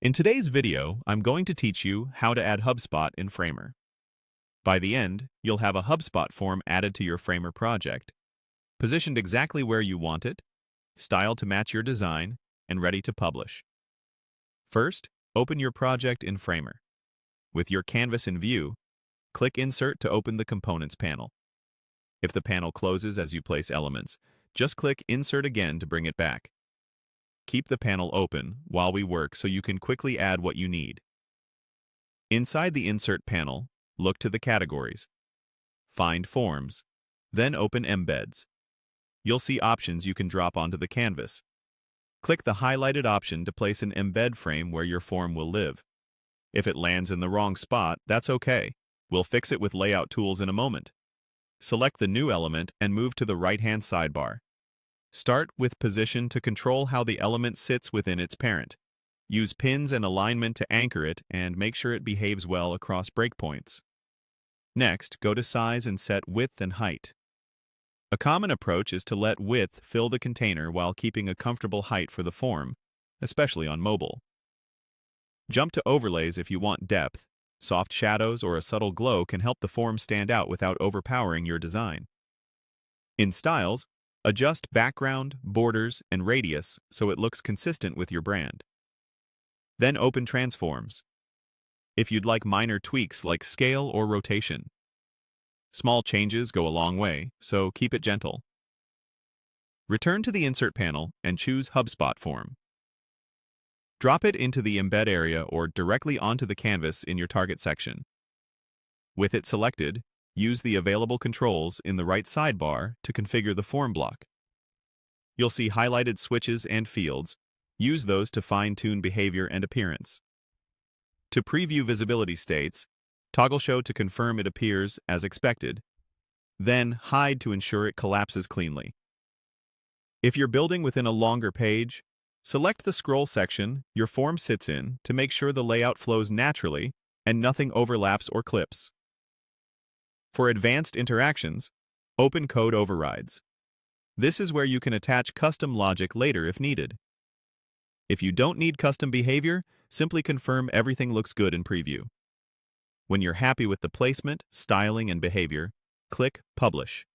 In today's video, I'm going to teach you how to add Hubspot in Framer. By the end, you'll have a Hubspot form added to your Framer project, positioned exactly where you want it, styled to match your design, and ready to publish. First, open your project in Framer. With your canvas in view, click Insert to open the Components panel. If the panel closes as you place elements, just click Insert again to bring it back. Keep the panel open while we work so you can quickly add what you need. Inside the Insert panel, look to the categories. Find Forms, then open Embeds. You'll see options you can drop onto the canvas. Click the highlighted option to place an embed frame where your form will live. If it lands in the wrong spot, that's okay. We'll fix it with layout tools in a moment. Select the new element and move to the right-hand sidebar. Start with position to control how the element sits within its parent. Use pins and alignment to anchor it and make sure it behaves well across breakpoints. Next, go to size and set width and height. A common approach is to let width fill the container while keeping a comfortable height for the form, especially on mobile. Jump to overlays if you want depth. Soft shadows or a subtle glow can help the form stand out without overpowering your design. In styles, adjust background, borders, and radius so it looks consistent with your brand. Then open Transforms, if you'd like minor tweaks like scale or rotation. Small changes go a long way, so keep it gentle. Return to the Insert panel and choose Hubspot form. Drop it into the Embed area or directly onto the canvas in your target section. With it selected, use the available controls in the right sidebar to configure the form block. You'll see highlighted switches and fields. Use those to fine-tune behavior and appearance. To preview visibility states, toggle Show to confirm it appears as expected. Then Hide to ensure it collapses cleanly. If you're building within a longer page, select the scroll section your form sits in to make sure the layout flows naturally and nothing overlaps or clips. For advanced interactions, open Code Overrides. This is where you can attach custom logic later if needed. If you don't need custom behavior, simply confirm everything looks good in preview. When you're happy with the placement, styling, and behavior, click Publish.